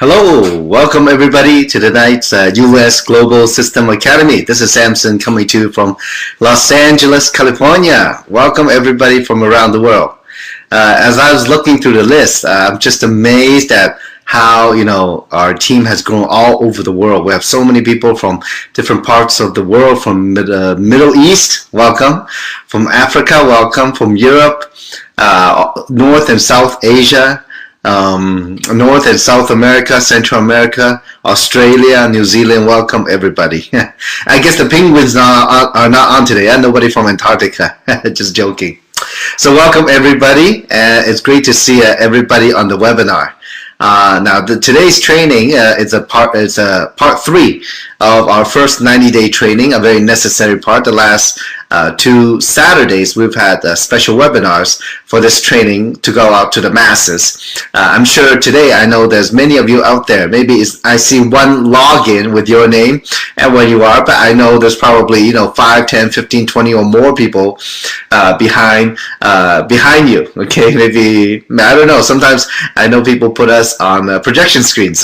Hello, welcome everybody to tonight's US Global System Academy. This is Samson coming to you from Los Angeles, California. Welcome everybody from around the world. As I was looking through the list, I'm just amazed at how our team has grown all over the world. We have so many people from different parts of the world, from the Middle East, welcome, from Africa, welcome, from Europe, North and South Asia, North and South America, Central America, Australia, New Zealand. Welcome everybody. I guess the penguins are not on today. Nobody from Antarctica. Just joking. So welcome everybody. It's great to see everybody on the webinar. Now today's training is a part 3 of our first 90-day training, a very necessary part. The last 2 Saturdays we've had special webinars for this training to go out to the masses. I'm sure today, I know there's many of you out there. Maybe I see one login with your name and where you are, but I know there's probably 5, 10, 15, 20 or more people behind you. Okay, maybe, I don't know. Sometimes I know people put us on a projection screen.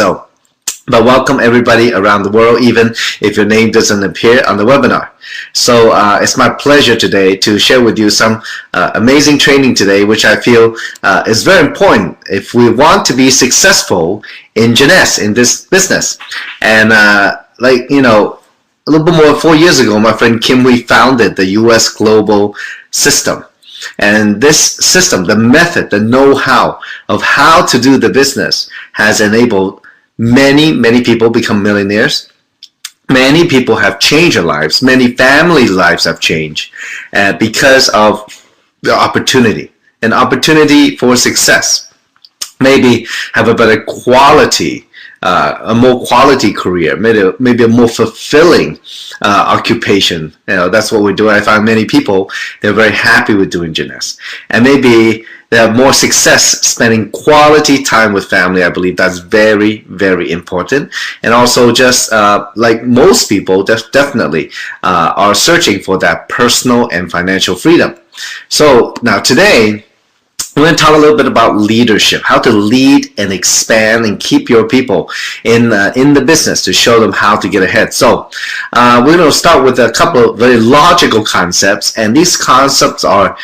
But welcome everybody around the world, even if your name doesn't appear on the webinar. So it's my pleasure today to share with you some amazing training today, which I feel is very important if we want to be successful in Jeunesse, in this business. And a little bit more than 4 years ago, my friend Kim Wee founded the US Global System. And this system, the method, the know-how of how to do the business has enabled many people become millionaires. Many people have changed their lives. Many family lives have changed because of the opportunity, an opportunity for success. Maybe have a better quality, a more quality career, maybe a more fulfilling occupation. That's what we do. I find many people, they're very happy with doing Jeunesse. And maybe they have more success spending quality time with family. I believe that's very important. And also just like most people, definitely are searching for that personal and financial freedom. So now today, we're going to talk a little bit about leadership, how to lead and expand and keep your people in the business to show them how to get ahead. So we're going to start with a couple of very logical concepts, and these concepts are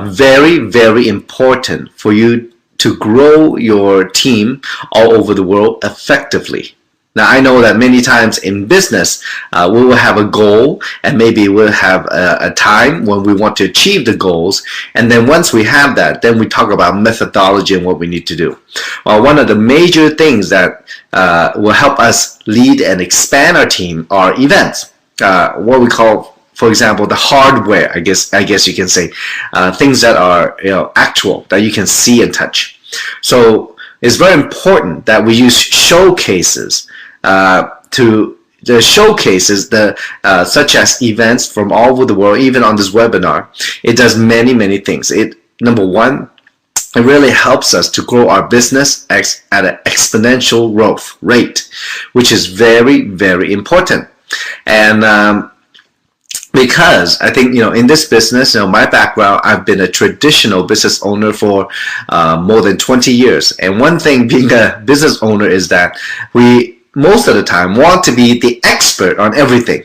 very important for you to grow your team all over the world effectively. Now, I know that many times in business, we will have a goal, and maybe we'll have a time when we want to achieve the goals. And then once we have that, then we talk about methodology and what we need to do. Well, one of the major things that will help us lead and expand our team are events, what we call, for example, the hardware, I guess you can say, things that are actual, that you can see and touch. So it's very important that we use showcases to the showcases, such as events from all over the world. Even on this webinar, it does many things. Number one, it really helps us to grow our business at an exponential growth rate, which is very important. And because I think, in this business, my background, I've been a traditional business owner for more than 20 years. And one thing being a business owner is that we, most of the time, want to be the expert on everything.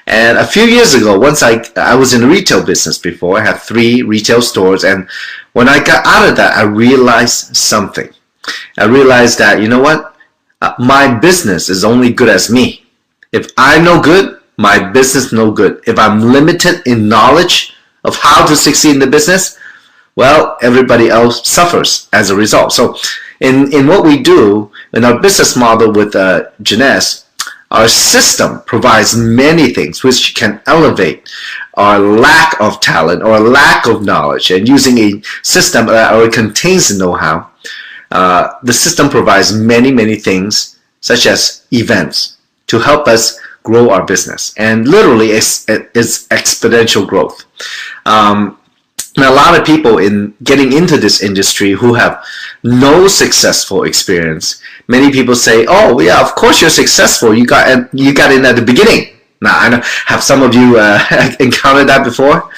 And a few years ago, once I was in the retail business before. I had 3 retail stores. And when I got out of that, I realized something. I realized that, my business is only good as me. If I'm no good, my business no good. If I'm limited in knowledge of how to succeed in the business, well, everybody else suffers as a result. So in what we do, in our business model with Jeunesse, our system provides many things which can elevate our lack of talent or lack of knowledge. And using a system that contains the know-how, the system provides many things, such as events, to help us grow our business. And literally it's exponential growth. Now, a lot of people in getting into this industry who have no successful experience, many people say, "Oh, yeah, of course you're successful. You got in at the beginning." Now, I know, have some of you encountered that before?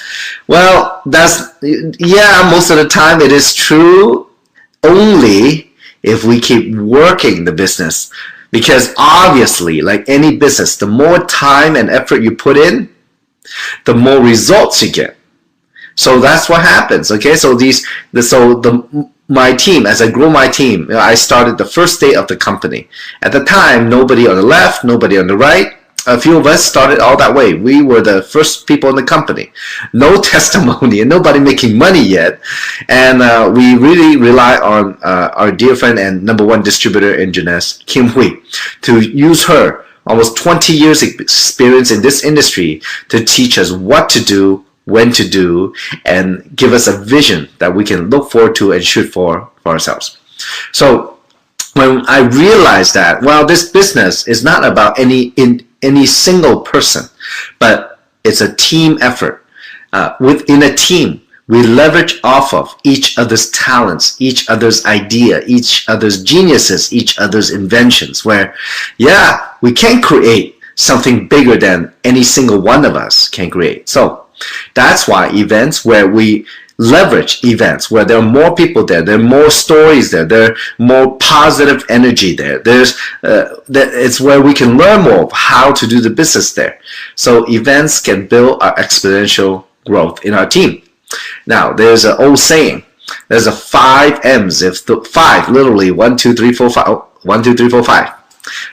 Well, most of the time it is true only if we keep working the business. Because obviously, like any business, the more time and effort you put in, the more results you get. So that's what happens. Okay, so my team, as I grew my team, I started the first day of the company. At the time, nobody on the left, nobody on the right. A few of us started all that way. We were the first people in the company. No testimony and nobody making money yet. And we really rely on our dear friend and #1 distributor in Jeunesse, Kim Hui, to use her almost 20 years experience in this industry to teach us what to do, when to do, and give us a vision that we can look forward to and shoot for ourselves. So when I realized that, well, this business is not about any single person, but it's a team effort. Within a team, we leverage off of each other's talents, each other's idea, each other's geniuses, each other's inventions, where, yeah, we can create something bigger than any single one of us can create. So that's why events where we leverage events where there are more people there are more stories there are more positive energy there. It's where we can learn more of how to do the business there. So events can build our exponential growth in our team. Now there's an old saying, there's a 5 M's. If the 5 literally 1 2 3 4 5 1 2 3 4 5.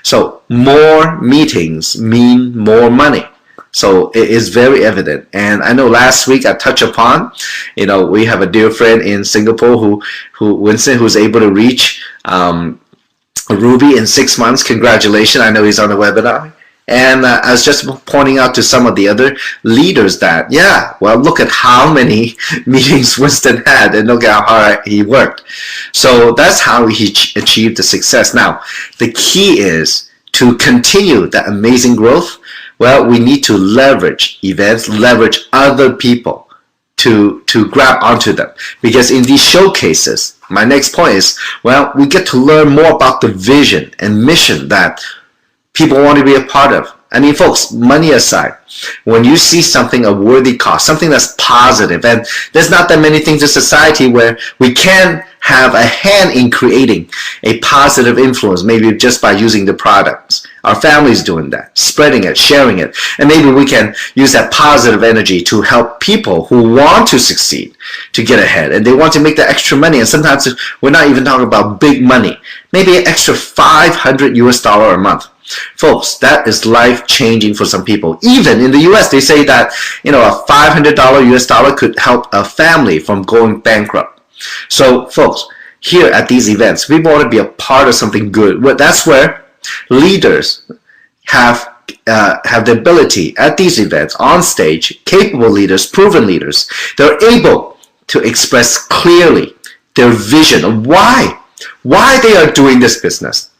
So more meetings mean more money. So it is very evident. And I know last week I touched upon, we have a dear friend in Singapore Winston, who's able to reach Ruby in 6 months. Congratulations. I know he's on the webinar. And I was just pointing out to some of the other leaders that, yeah, well, look at how many meetings Winston had and look at how hard he worked. So that's how he achieved the success. Now, the key is to continue that amazing growth. Well, we need to leverage events, leverage other people to grab onto them. Because in these showcases, my next point is, well, we get to learn more about the vision and mission that people want to be a part of. I mean, folks, money aside, when you see something of worthy cause, something that's positive, and there's not that many things in society where we can have a hand in creating a positive influence, maybe just by using the products. Our family's doing that, spreading it, sharing it, and maybe we can use that positive energy to help people who want to succeed, to get ahead, and they want to make that extra money. And sometimes we're not even talking about big money, maybe an extra $500 a month. Folks, that is life-changing for some people. Even in the US, they say that a $500 could help a family from going bankrupt. So folks, here at these events, we want to be a part of something good. That's where leaders have the ability at these events, on stage, capable leaders, proven leaders, they're able to express clearly their vision of why they are doing this business.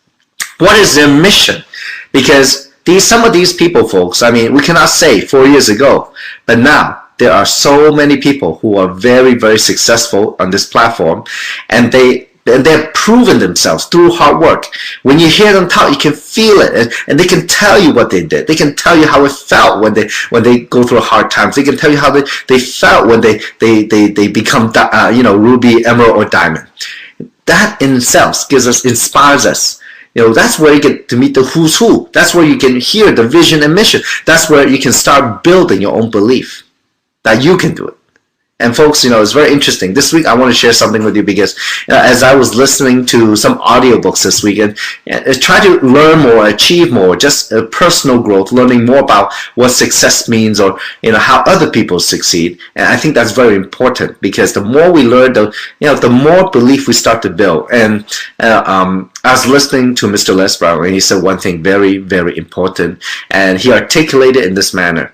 What is their mission? Because some of these people, folks, I mean, we cannot say 4 years ago, but now there are so many people who are very, very successful on this platform, and they've proven themselves through hard work. When you hear them talk, you can feel it, and they can tell you what they did. They can tell you how it felt when they go through hard times. They can tell you how they felt when they become ruby, emerald, or diamond. That in itself inspires us. That's where you get to meet the who's who. That's where you can hear the vision and mission. That's where you can start building your own belief that you can do it. And folks, it's very interesting. This week, I want to share something with you because as I was listening to some audiobooks this week and try to learn more, achieve more, just personal growth, learning more about what success means or, how other people succeed. And I think that's very important because the more we learn, the more belief we start to build. And I was listening to Mr. Les Brown, and he said one thing very, very important, and he articulated it in this manner.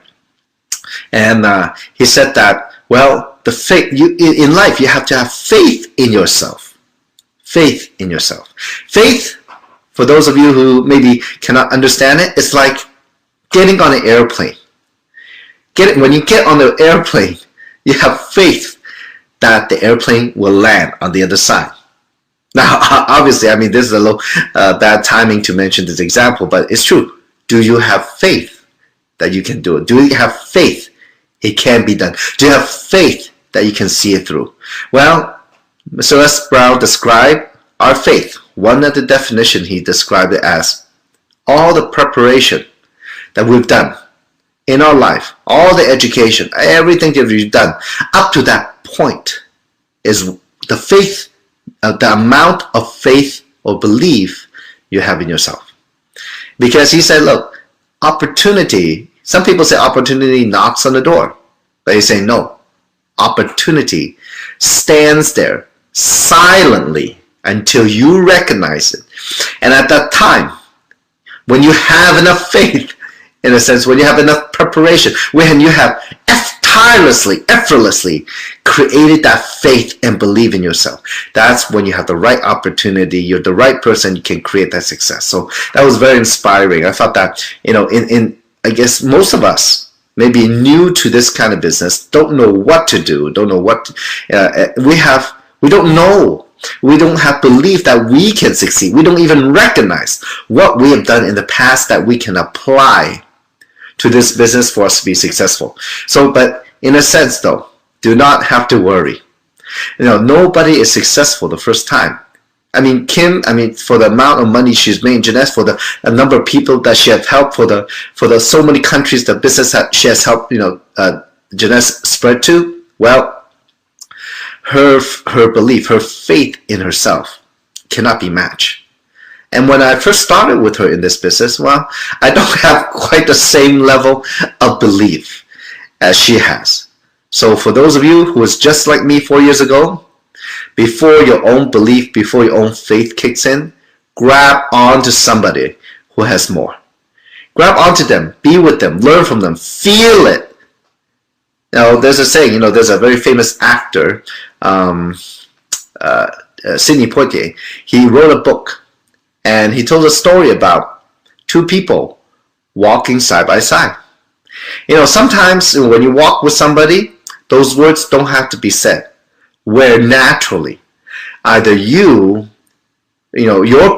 And he said that, well, the faith in life, you have to have faith in yourself. Faith in yourself. Faith, for those of you who maybe cannot understand it, it's like getting on an airplane. When you get on the airplane, you have faith that the airplane will land on the other side. Now, obviously, I mean, this is a little bad timing to mention this example, but it's true. Do you have faith that you can do it? Do you have faith it can be done? Do you have faith that you can see it through? Well, Mr. Les Brown described our faith. one of the definition, he described it as all the preparation that we've done in our life, all the education, everything that we've done up to that point is the faith, the amount of faith or belief you have in yourself. Because he said, look, opportunity, some people say opportunity knocks on the door, but he say no, opportunity stands there silently until you recognize it. And at that time, when you have enough faith, in a sense, when you have enough preparation, when you have tirelessly, effortlessly created that faith and believe in yourself, that's when you have the right opportunity, you're the right person, you can create that success. So that was very inspiring. I thought that, I guess most of us may be new to this kind of business, don't know what to do, don't know what, we don't know. We don't have belief that we can succeed. We don't even recognize what we have done in the past that we can apply to this business for us to be successful. So, but in a sense though, do not have to worry. Nobody is successful the first time. Kim, for the amount of money she's made in Jeunesse, for the number of people that she has helped, for the so many countries the business she has helped, Jeunesse spread to, well, her belief, her faith in herself cannot be matched. And when I first started with her in this business, well, I don't have quite the same level of belief as she has. So for those of you who was just like me 4 years ago, before your own belief, before your own faith kicks in, grab onto somebody who has more. Grab onto them, be with them, learn from them, feel it. There's a saying, there's a very famous actor, Sidney Poitier. He wrote a book, and he told a story about two people walking side by side. Sometimes when you walk with somebody, those words don't have to be said. Where naturally, either your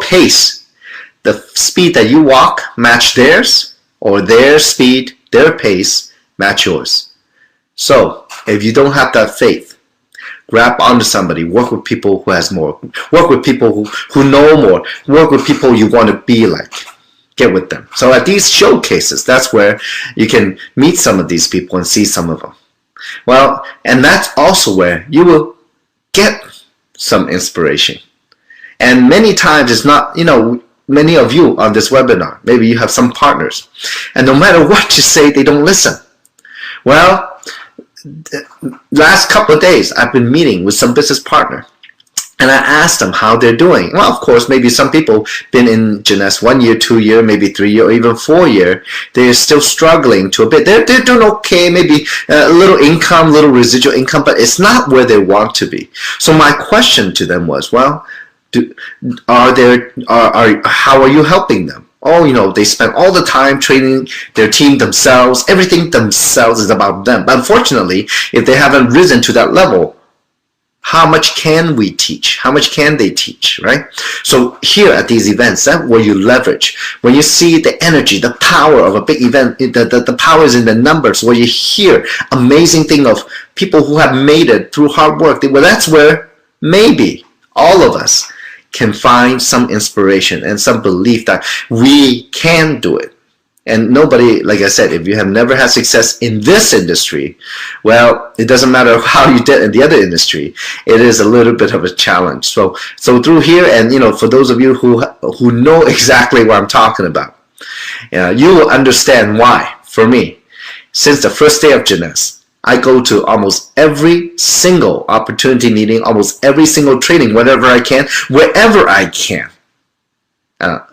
pace, the speed that you walk match theirs, or their speed, their pace match yours. So, if you don't have that faith, grab onto somebody, work with people who has more, work with people who know more, work with people you want to be like. Get with them. So at these showcases, that's where you can meet some of these people and see some of them. Well, and that's also where you will get some inspiration. And many times it's not, many of you on this webinar, maybe you have some partners, and no matter what you say, they don't listen. Well, last couple of days, I've been meeting with some business partner, and I asked them how they're doing. Well, of course, maybe some people been in Jeunesse 1 year, 2 year, maybe 3 year, or even 4 year. They're still struggling to a bit. They're doing okay, maybe a little income, little residual income, but it's not where they want to be. So my question to them was, well, how are you helping them? Oh, they spend all the time training their team themselves. Everything themselves is about them. But unfortunately, if they haven't risen to that level, how much can we teach? How much can they teach, right? So here at these events, that's where you leverage. When you see the energy, the power of a big event, the power is in the numbers, where you hear amazing thing of people who have made it through hard work. Well, that's where maybe all of us can find some inspiration and some belief that we can do it. And nobody, like I said, if you have never had success in this industry, well, it doesn't matter how you did in the other industry. It is a little bit of a challenge. So through here, and for those of you who know exactly what I'm talking about, you will understand why. For me, since the first day of Jeunesse, I go to almost every single opportunity meeting, almost every single training, whenever I can, wherever I can.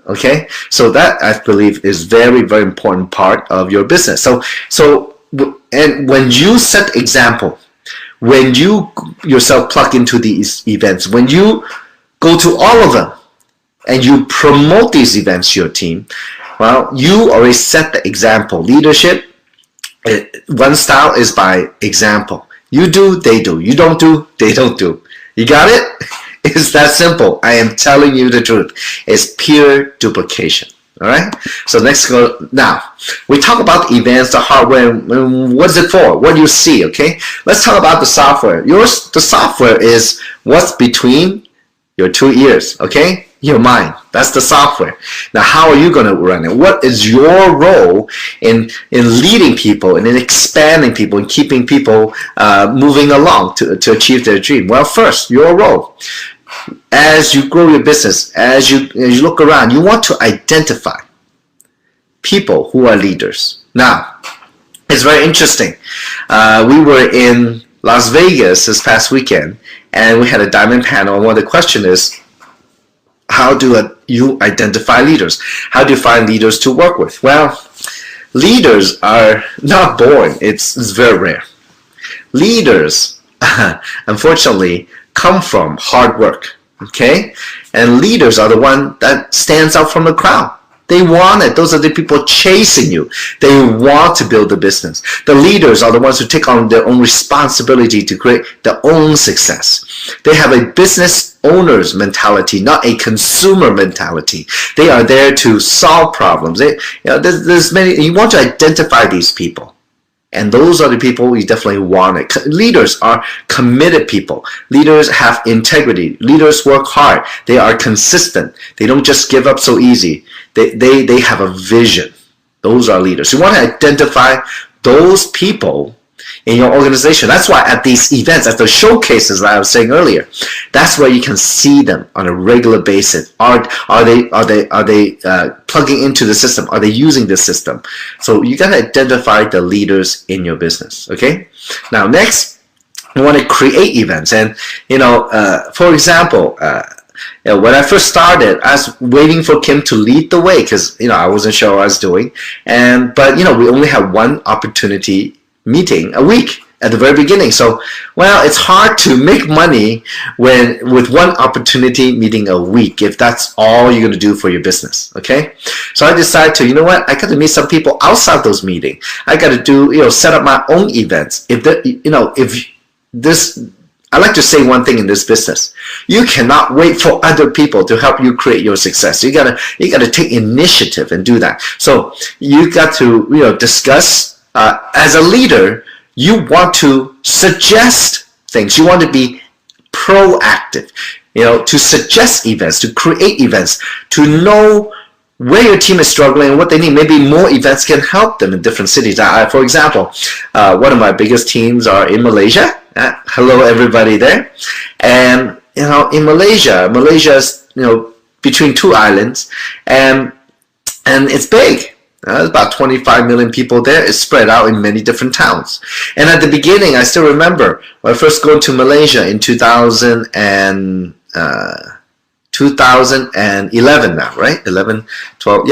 Okay, so that I believe is very, very important part of your business. And when you set example, when you yourself plug into these events, when you go to all of them and you promote these events to your team, well, you already set the example. Leadership, one style is by example. You do, they do. You don't do, they don't do. You got it? It's that simple. I am telling you the truth. It's pure duplication. All right. So now we talk about the events, the hardware. What is it for? What do you see? Okay. Let's talk about the software. The software is what's between your 2 ears, okay? Your mind. That's the software. Now, how are you going to run it? What is your role in leading people and in expanding people and keeping people moving along to achieve their dream? Well, first, your role. As you grow your business, as you look around, you want to identify people who are leaders. Now, it's very interesting. We were in Las Vegas this past weekend, and we had a diamond panel, and one of the questions is, how do you identify leaders? How do you find leaders to work with? Well, leaders are not born. It's very rare. Leaders, unfortunately, come from hard work, okay? And leaders are the one that stands out from the crowd. They want it. Those are the people chasing you. They want to build a business. The leaders are the ones who take on their own responsibility to create their own success. They have a business owner's mentality, not a consumer mentality. They are there to solve problems. There's many. You want to identify these people. And those are the people you definitely want it. Leaders are committed people. Leaders have integrity. Leaders work hard. They are consistent. They don't just give up so easy. They have a vision. Those are leaders. You want to identify those people in your organization. That's why at these events, at the showcases that I was saying earlier, that's where you can see them on a regular basis. Are they plugging into the system? Are they using the system? So you got to identify the leaders in your business. Okay. Now next, you want to create events, and for example. When I first started, I was waiting for Kim to lead the way because I wasn't sure what I was doing, but we only had one opportunity meeting a week at the very beginning. So, well, it's hard to make money with one opportunity meeting a week if that's all you're going to do for your business. Okay, so I decided to, I got to meet some people outside those meetings. I got to do, set up my own events. I like to say one thing in this business. You cannot wait for other people to help you create your success. You gotta take initiative and do that. So you got to discuss as a leader. You want to suggest things. You want to be proactive. To suggest events, to create events, to know where your team is struggling and what they need. Maybe more events can help them in different cities. For example, one of my biggest teams are in Malaysia. Hello, everybody there. And in Malaysia's between two islands, and it's big. There's about 25 million people there. It's spread out in many different towns. And at the beginning, I still remember when I first going to Malaysia in 2011 now, right? 11, 12,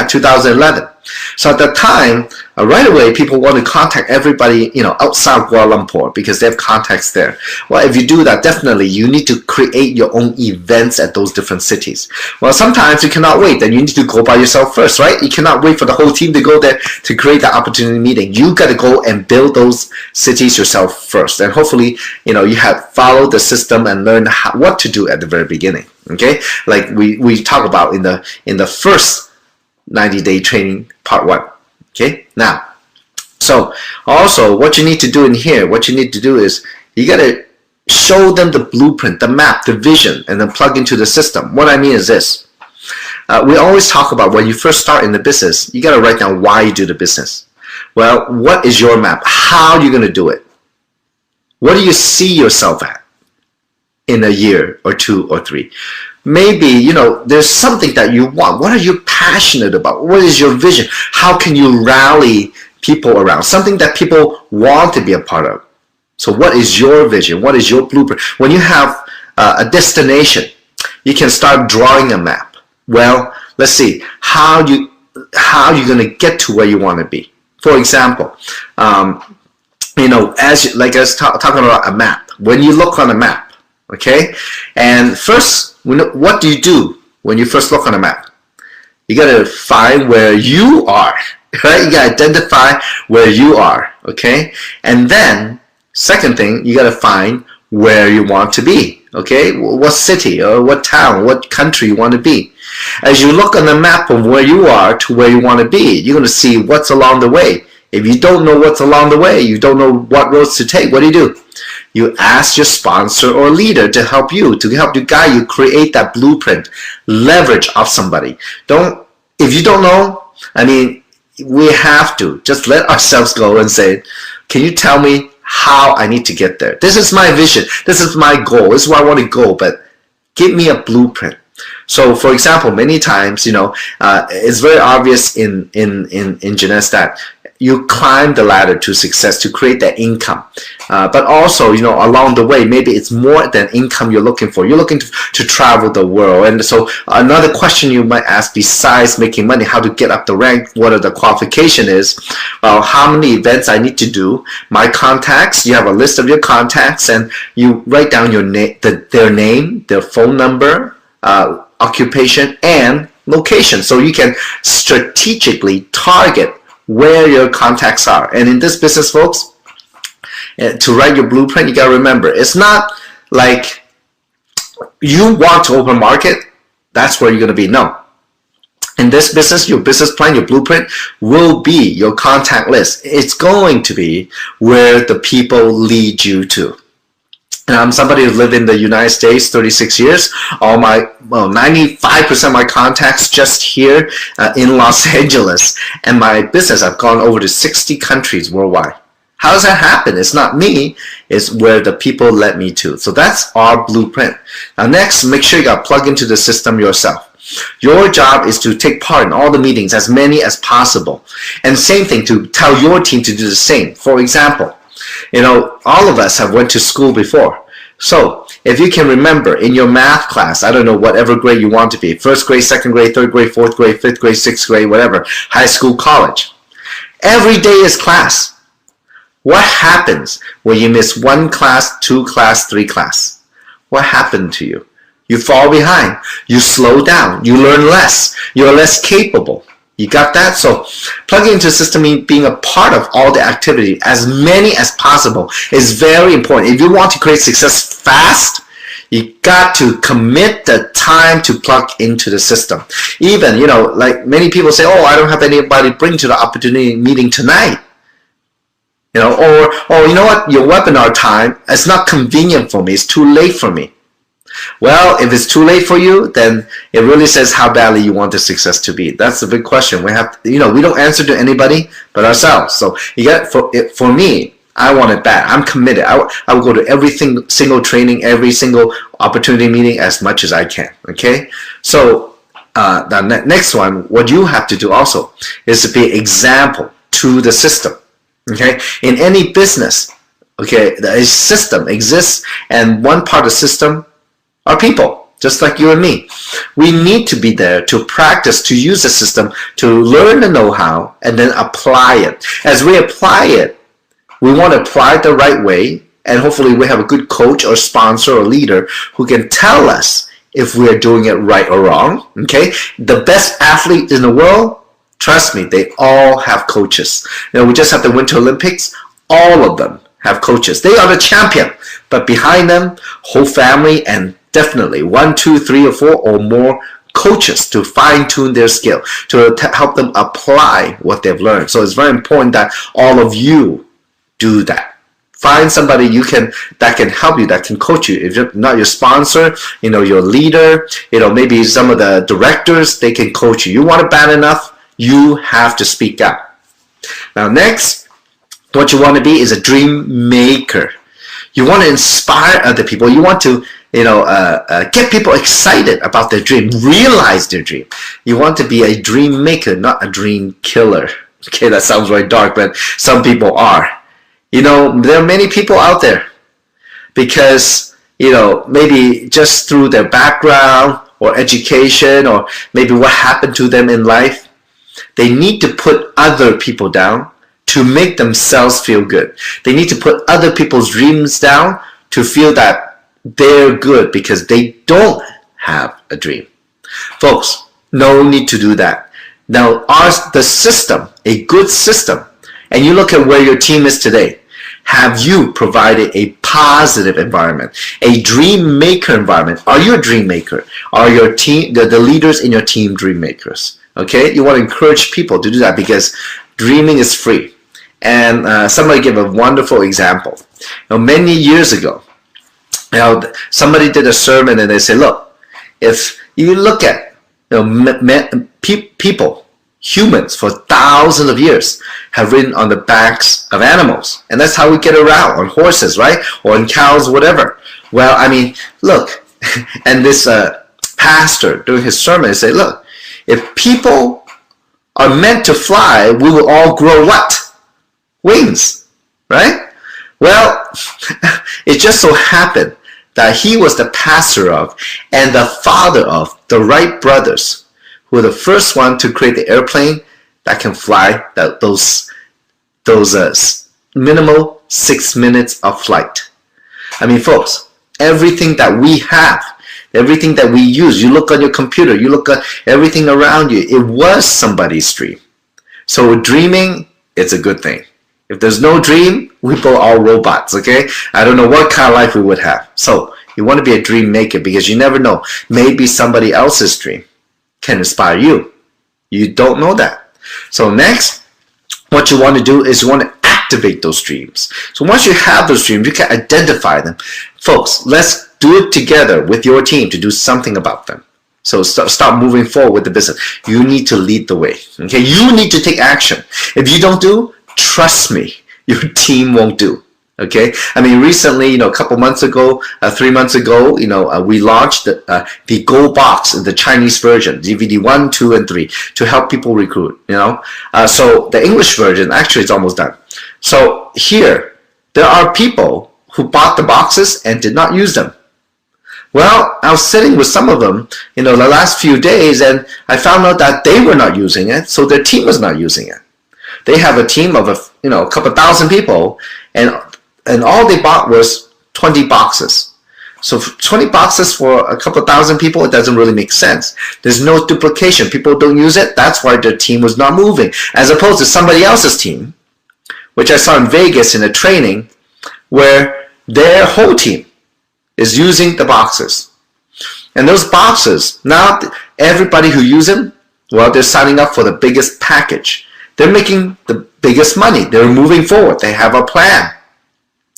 2011. So at that time, right away, people want to contact everybody, outside Kuala Lumpur because they have contacts there. Well, if you do that, definitely you need to create your own events at those different cities. Well, sometimes you cannot wait. Then you need to go by yourself first, right? You cannot wait for the whole team to go there to create that opportunity meeting. You got to go and build those cities yourself first. And hopefully, you have followed the system and learned what to do at the very beginning. Okay, like we talk about in the first 90-day training part 1. Okay, now, so also what you need to do in here, what you need to do is you got to show them the blueprint, the map, the vision, and then plug into the system. What I mean is this. We always talk about when you first start in the business, you got to write down why you do the business. Well, what is your map? How are you going to do it? What do you see yourself at in a year or 2 or 3? Maybe, there's something that you want. What are you passionate about? What is your vision? How can you rally people around? Something that people want to be a part of. So what is your vision? What is your blueprint? When you have a destination, you can start drawing a map. Well, let's see. How are you going to get to where you want to be? For example, as like I was talking about a map. When you look on a map, okay, and first, what do you do when you first look on a map? You got to find where you are, right? You got to identify where you are, okay? And then, second thing, you got to find where you want to be, okay? What city or what town, what country you want to be. As you look on the map of where you are to where you want to be, you're going to see what's along the way. If you don't know what's along the way, you don't know what roads to take, what do? You ask your sponsor or leader to help you guide you, create that blueprint, leverage off somebody. If you don't know, I mean, we have to just let ourselves go and say, can you tell me how I need to get there? This is my vision. This is my goal. This is where I want to go, but give me a blueprint. So, for example, many times, it's very obvious in Jeunesse that you climb the ladder to success to create that income. But also, along the way, maybe it's more than income you're looking for. You're looking to travel the world. And so another question you might ask, besides making money, how to get up the rank, what are the qualification is, well, how many events I need to do, my contacts, you have a list of your contacts, and you write down their name, their phone number, occupation, and location. So you can strategically target where your contacts are. And in this business, folks, to write your blueprint, you got to remember, it's not like you want to open market, that's where you're going to be. No. In this business, your business plan, your blueprint will be your contact list. It's going to be where the people lead you to. And I'm somebody who lived in the United States 36 years. 95% of my contacts just here in Los Angeles. And my business, I've gone over to 60 countries worldwide. How does that happen? It's not me. It's where the people led me to. So that's our blueprint. Now next, make sure you got plugged into the system yourself. Your job is to take part in all the meetings, as many as possible. And same thing, to tell your team to do the same. For example, all of us have went to school before. So if you can remember in your math class, I don't know, whatever grade you want to be, first grade, second grade, third grade, fourth grade, fifth grade, sixth grade, whatever, high school, college. Every day is class. What happens when you miss 1 class, 2 class, 3 class? What happened to you? You fall behind. You slow down. You learn less. You're less capable. You got that? So plugging into the system means being a part of all the activity, as many as possible, is very important. If you want to create success fast, you got to commit the time to plug into the system. Even, like many people say, oh, I don't have anybody to bring to the opportunity meeting tonight. Or you know what, your webinar time, it's not convenient for me. It's too late for me. Well, if it's too late for you, then it really says how badly you want the success to be. That's the big question. We have, we don't answer to anybody but ourselves. So you got, for me, I want it bad. I'm committed. I will go to every single training, every single opportunity meeting as much as I can. Okay. So the next one, what you have to do also is to be an example to the system. Okay. In any business, okay, a system exists, and one part of the system are people, just like you and me. We need to be there to practice, to use the system, to learn the know-how, and then apply it. As we apply it, we want to apply it the right way, and hopefully we have a good coach or sponsor or leader who can tell us if we're doing it right or wrong. Okay? The best athletes in the world, trust me, they all have coaches. We just had the Winter Olympics. All of them have coaches. They are the champion, but behind them, whole family, and definitely 1, 2, 3, or 4 or more coaches to fine-tune their skill, to help them apply what they've learned. So it's very important that all of you do that. Find somebody that can help you, that can coach you. If you're not your sponsor, your leader, maybe some of the directors, they can coach you. You want it bad enough, you have to speak out. Now next, what you want to be is a dream maker. You want to inspire other people. You want to get people excited about their dream, realize their dream. You want to be a dream maker, not a dream killer. Okay, that sounds very dark, but some people are. There are many people out there because, maybe just through their background or education, or maybe what happened to them in life, they need to put other people down to make themselves feel good. They need to put other people's dreams down to feel that they're good because they don't have a dream. Folks, no need to do that. Now, the system, a good system, and you look at where your team is today, have you provided a positive environment, a dream maker environment? Are you a dream maker? Are your team, the leaders in your team, dream makers? Okay, you want to encourage people to do that because dreaming is free. And somebody gave a wonderful example. Many years ago, somebody did a sermon and they say, look, if you look at people, humans for thousands of years have ridden on the backs of animals, and that's how we get around, on horses, right, or on cows, whatever. Well, I mean, look, and this pastor during his sermon said, look, if people are meant to fly, we will all grow what? Wings, right? Well, it just so happened that he was the pastor of and the father of the Wright brothers, who were the first one to create the airplane that can fly those minimal 6 minutes of flight. I mean, folks, everything that we have, everything that we use, you look on your computer, you look at everything around you, it was somebody's dream. So dreaming, it's a good thing. If there's no dream, we both all robots, okay? I don't know what kind of life we would have. So you want to be a dream maker, because you never know. Maybe somebody else's dream can inspire you. You don't know that. So next, what you want to do is you want to activate those dreams. So once you have those dreams, you can identify them. Folks, let's do it together with your team to do something about them. So start moving forward with the business. You need to lead the way. Okay, you need to take action. If you don't do, trust me, your team won't do. Okay, I mean, recently, a couple months ago, 3 months ago, we launched the Gold Box, the Chinese version, DVD 1, 2, and 3, to help people recruit. So the English version actually is almost done. So here, there are people who bought the boxes and did not use them. Well, I was sitting with some of them, the last few days, and I found out that they were not using it, so their team was not using it. They have a team of a couple thousand people, and all they bought was 20 boxes. So 20 boxes for a couple thousand people, it doesn't really make sense. There's no duplication. People don't use it. That's why their team was not moving. As opposed to somebody else's team, which I saw in Vegas in a training, where their whole team is using the boxes. And those boxes, now everybody who uses them, well, they're signing up for the biggest package. They're making the biggest money. They're moving forward. They have a plan.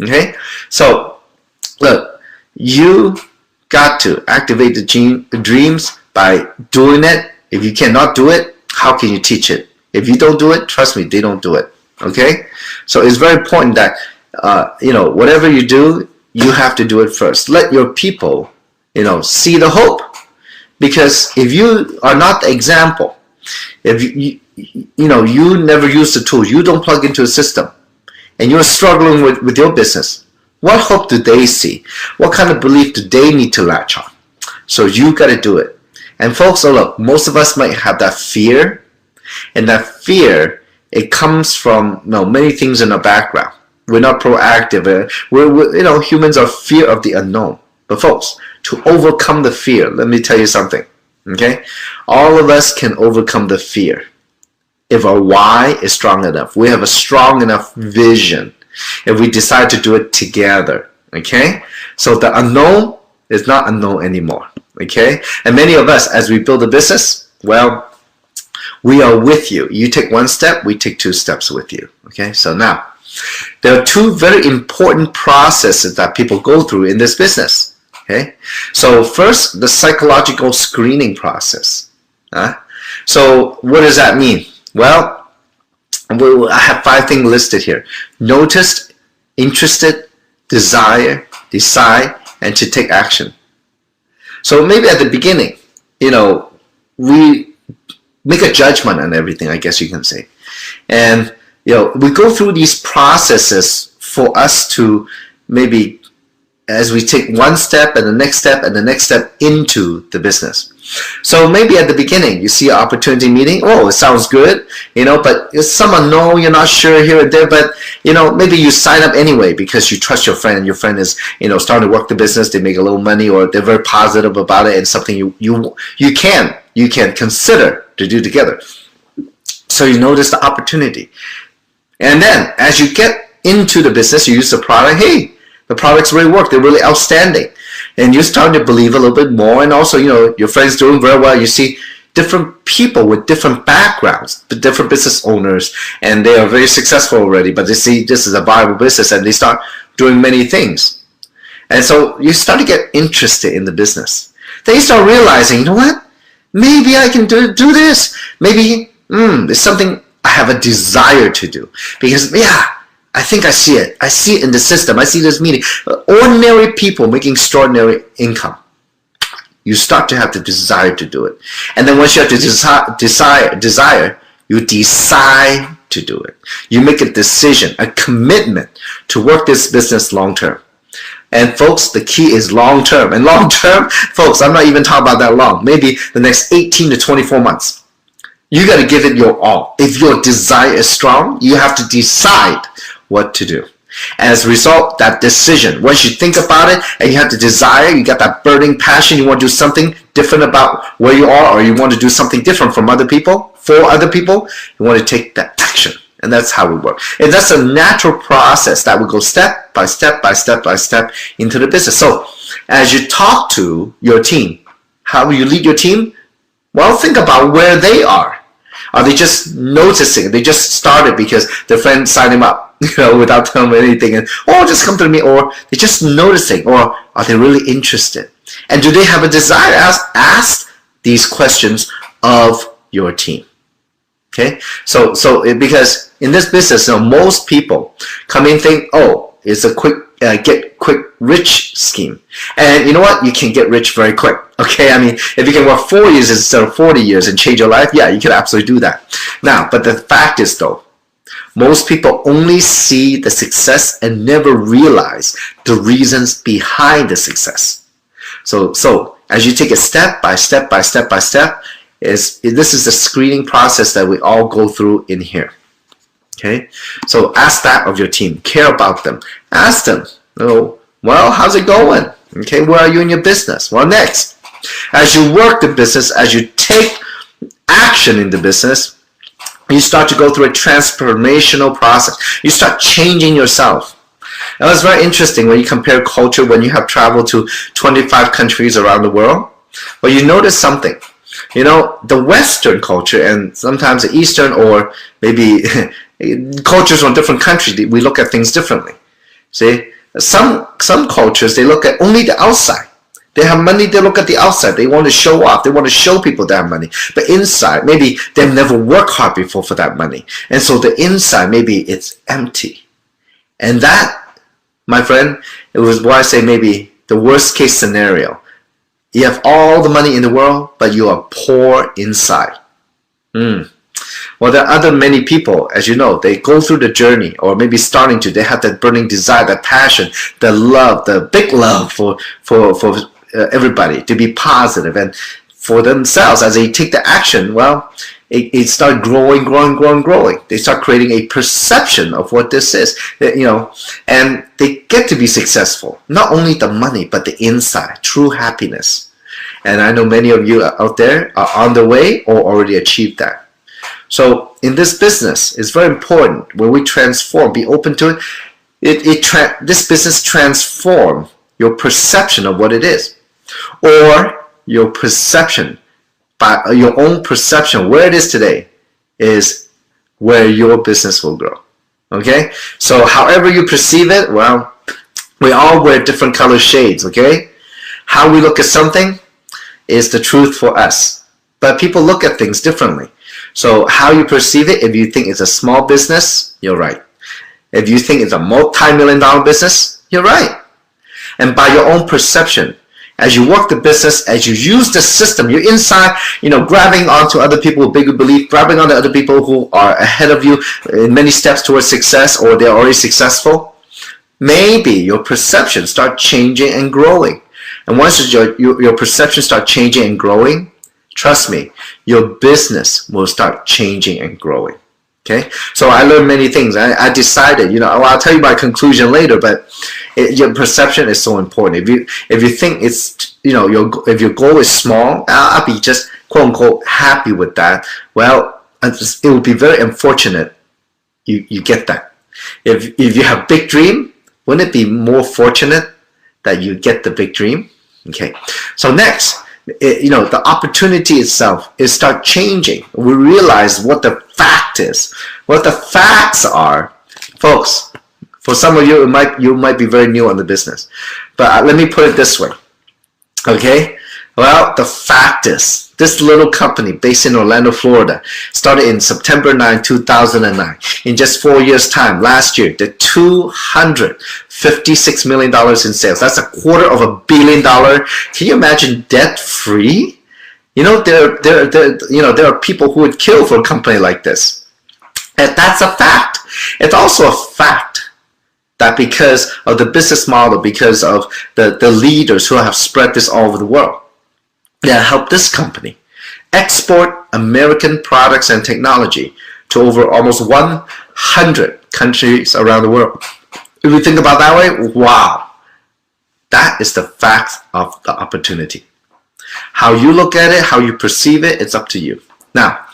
Okay? So, look, you got to activate the dreams by doing it. If you cannot do it, how can you teach it? If you don't do it, trust me, they don't do it. Okay? So it's very important that, whatever you do, you have to do it first. Let your people, see the hope. Because if you are not the example, if you never use the tools, you don't plug into a system, and you're struggling with your business, what hope do they see? What kind of belief do they need to latch on? So you got to do it. And folks, look, most of us might have that fear, and that fear, it comes from many things in our background. We're not proactive. We're humans are fear of the unknown. But folks, to overcome the fear, let me tell you something. Okay, all of us can overcome the fear if our why is strong enough. We have a strong enough vision. If we decide to do it together. Okay, so the unknown is not unknown anymore. Okay, and many of us, as we build a business, well, we are with you. You take one step, we take 2 steps with you. Okay, so now, there are 2 very important processes that people go through in this business. Okay, so first, the psychological screening process. So what does that mean? Well, I have 5 things listed here: noticed, interested, desire, decide, and to take action. So maybe at the beginning, we make a judgment on everything, I guess you can say, and we go through these processes for us to maybe, as we take one step and the next step and the next step into the business. So maybe at the beginning, you see an opportunity meeting. Oh, it sounds good, but some unknown, you're not sure here and there, but, maybe you sign up anyway because you trust your friend, and your friend is, starting to work the business, they make a little money, or they're very positive about it, and something you can consider to do together. So you notice the opportunity. And then, as you get into the business, you use the product. Hey, the products really work. They're really outstanding. And you're starting to believe a little bit more. And also, your friend's doing very well. You see different people with different backgrounds, different business owners, and they are very successful already. But they see this is a viable business, and they start doing many things. And so you start to get interested in the business. Then you start realizing, you know what? Maybe I can do this. Maybe it's something I have a desire to do. Because, yeah, I think I see it. I see it in the system. I see this meeting. Ordinary people making extraordinary income. You start to have the desire to do it. And then once you have the desire, you decide to do it. You make a decision, a commitment to work this business long term. And folks, the key is long term. And long term, folks, I'm not even talking about that long. Maybe the next 18 to 24 months. You got to give it your all. If your desire is strong, you have to decide what to do. As a result, that decision, once you think about it and you have the desire, you got that burning passion, you want to do something different about where you are, or you want to do something different from other people, for other people, you want to take that action. And that's how we work. And that's a natural process that will go step by step by step by step into the business. So as you talk to your team, how will you lead your team? Well, think about where they are. Are they just noticing? They just started because their friend signed them up, without telling them anything, and just come to me, or they're just noticing, or are they really interested? And do they have a desire? Ask these questions of your team. Okay, so because in this business, most people come in think, it's a quick get quick rich scheme, and you know what? You can get rich very quick. Okay, I mean, if you can work 4 years instead of 40 years and change your life, yeah, you can absolutely do that. Now, but the fact is though, most people only see the success and never realize the reasons behind the success. So as you take it step by step by step by step, this is the screening process that we all go through in here. Okay, so ask that of your team. Care about them. Ask them, well, how's it going? Okay, where are you in your business? Well, next, as you work the business, as you take action in the business, you start to go through a transformational process. You start changing yourself. That was very interesting when you compare culture, when you have traveled to 25 countries around the world. Well, you notice something. The Western culture and sometimes the Eastern, or maybe cultures from different countries, we look at things differently. See, some cultures, they look at only the outside. They have money, they look at the outside. They want to show off. They want to show people they have money. But inside, maybe they've never worked hard before for that money. And so the inside, maybe it's empty. And that, my friend, it was why I say maybe the worst case scenario. You have all the money in the world, but you are poor inside. Well, there are many people, as you know, they go through the journey, or maybe starting to, they have that burning desire, that passion, the love, the big love for everybody to be positive, and for themselves, as they take the action, well, it starts growing. They start creating a perception of what this is, and they get to be successful. Not only the money, but the inside, true happiness. And I know many of you out there are on the way or already achieved that. So in this business, it's very important when we transform, be open to it. This business transform your perception of what it is, or your perception, by your own perception where it is today is where your business will grow. Okay, so however you perceive it, well, we all wear different color shades. Okay, how we look at something is the truth for us, but people look at things differently. So how you perceive it, if you think it's a small business, you're right. If you think it's a multi-million-dollar business, you're right. And by your own perception, as you work the business, as you use the system, you're inside, grabbing onto other people with bigger belief, grabbing onto other people who are ahead of you in many steps towards success, or they're already successful. Maybe your perception start changing and growing. And once your perception start changing and growing, trust me, your business will start changing and growing. Okay, so I learned many things. I decided, I'll tell you my conclusion later, but your perception is so important. If you think it's, if your goal is small, I'll be just quote unquote happy with that. Well, it would be very unfortunate you get that. If you have big dream, wouldn't it be more fortunate that you get the big dream? Okay, so next, the opportunity itself is start changing. We realize what the fact is, what the facts are. Folks, For some of you, you might be very new on the business. But let me put it this way. Okay? Well, the fact is, this little company based in Orlando, Florida, started in September 9, 2009. In just 4 years' time, last year, did $256 million in sales. That's $250 million. Can you imagine debt-free? You know, there are people who would kill for a company like this. And that's a fact. It's also a fact that because of the business model, because of the leaders who have spread this all over the world, that helped this company export American products and technology to over almost 100 countries around the world. If you think about it that way, wow, that is the fact of the opportunity. How you look at it, how you perceive it, it's up to you. Now,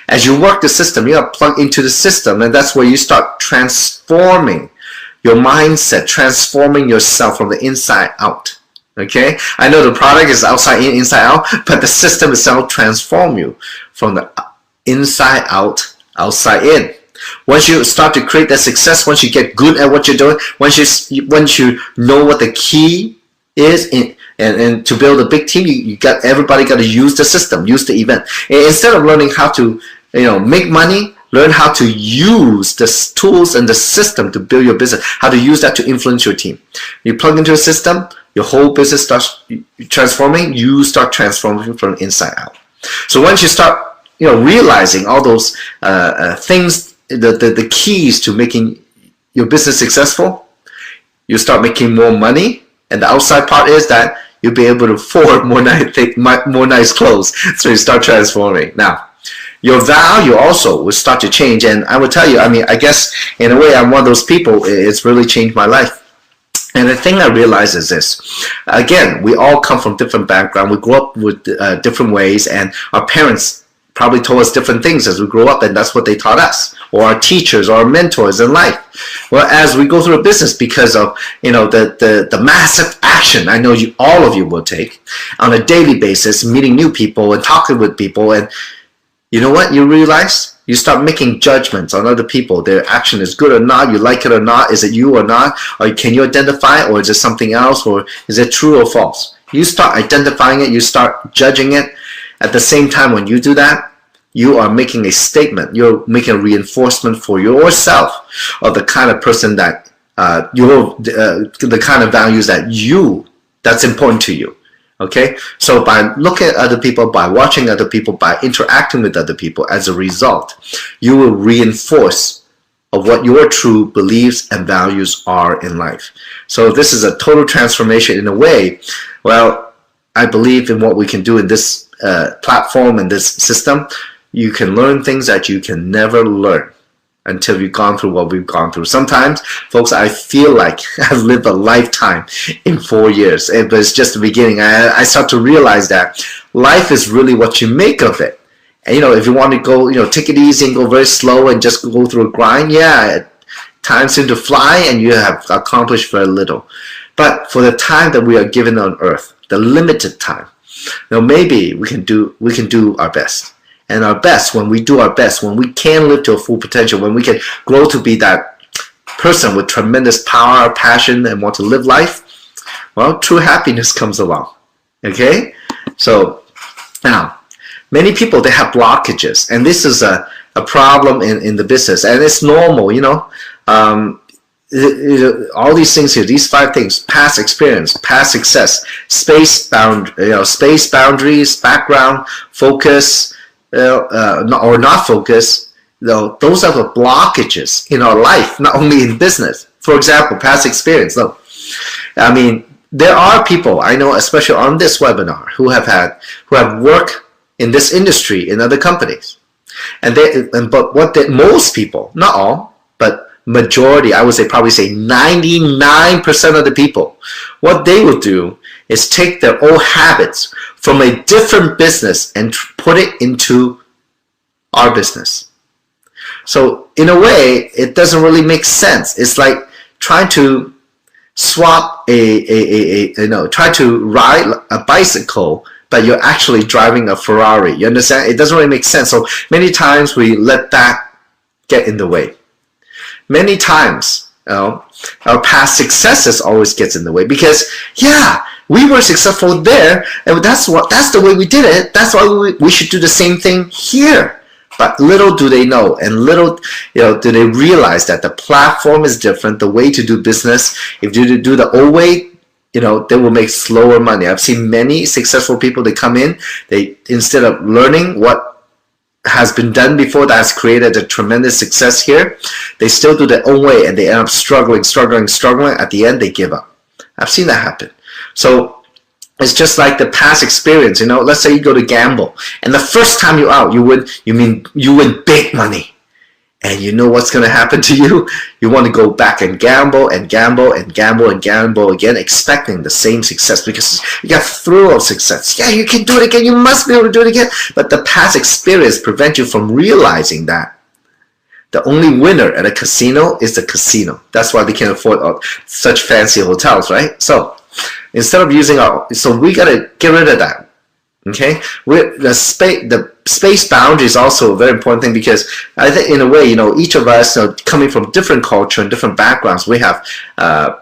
as you work the system, you got to plug into the system, and that's where you start transforming your mindset, transforming yourself from the inside out. Okay, I know the product is outside in, inside out, but the system itself transforms you from the inside out, outside in. Once you start to create that success, once you get good at what you're doing, once you know what the key is, and to build a big team, everybody got to use the system, use the event. And instead of learning how to make money, learn how to use the tools and the system to build your business, how to use that to influence your team. You plug into a system, your whole business starts transforming, you start transforming from inside out. So once you start realizing all those things, the keys to making your business successful, you start making more money, and the outside part is that you'll be able to afford more nice clothes. So you start transforming. Now, your value also will start to change, and I will tell you, I guess in a way I'm one of those people. It's really changed my life. And the thing I realize is this. Again, we all come from different backgrounds. We grew up with different ways, and our parents probably told us different things as we grew up, and that's what they taught us, or our teachers, or our mentors in life. Well, as we go through a business, because of the massive action I know all of you will take on a daily basis, meeting new people and talking with people, and you know what you realize? You start making judgments on other people. Their action is good or not, you like it or not, is it you or not, or can you identify it, or is it something else, or is it true or false? You start identifying it, you start judging it. At the same time, when you do that, you are making a statement. You're making a reinforcement for yourself of the kind of person that the kind of values that's important to you. Okay, so by looking at other people, by watching other people, by interacting with other people, as a result, you will reinforce of what your true beliefs and values are in life. So this is a total transformation in a way. Well, I believe in what we can do in this platform and this system. You can learn things that you can never learn until you've gone through what we've gone through. Sometimes, folks, I feel like I've lived a lifetime in 4 years, but it's just the beginning. I start to realize that life is really what you make of it. And if you want to go, take it easy and go very slow and just go through a grind, yeah, time seems to fly and you have accomplished very little. But for the time that we are given on earth, the limited time, maybe we can do our best. And our best, when we do our best, when we can live to a full potential, when we can grow to be that person with tremendous power, passion, and want to live life, well, true happiness comes along. Okay? So, now, many people, they have blockages. And this is a problem in the business. And it's normal, all these things here, these 5 things: past experience, past success, space boundaries, background, focus, or not focus, those are the blockages in our life, not only in business. For example, past experience. There are people I know, especially on this webinar, who have worked in this industry in other companies, but most people, not all, but majority, I would probably say 99% of the people, what they will do is take their old habits from a different business and put it into our business. So in a way, it doesn't really make sense. It's like trying to swap try to ride a bicycle, but you're actually driving a Ferrari. You understand? It doesn't really make sense. So many times we let that get in the way. Many times, our past successes always gets in the way, because yeah, we were successful there, and that's the way we did it. That's why we should do the same thing here. But little do they know, and little do they realize that the platform is different. The way to do business, if you do the old way, they will make slower money. I've seen many successful people, they come in, they, instead of learning what has been done before that has created a tremendous success here, they still do their own way, and they end up struggling. At the end, they give up. I've seen that happen. So it's just like the past experience. Let's say you go to gamble, and the first time you're out, you win big money. And you know what's going to happen to you? You want to go back and gamble and gamble and gamble and gamble again, expecting the same success, because you got thrill of success. Yeah, you can do it again. You must be able to do it again. But the past experience prevents you from realizing that the only winner at a casino is the casino. That's why they can afford such fancy hotels, right? So instead of using so we got to get rid of that. Okay, the space boundary is also a very important thing, because I think in a way, each of us, coming from different culture and different backgrounds, we have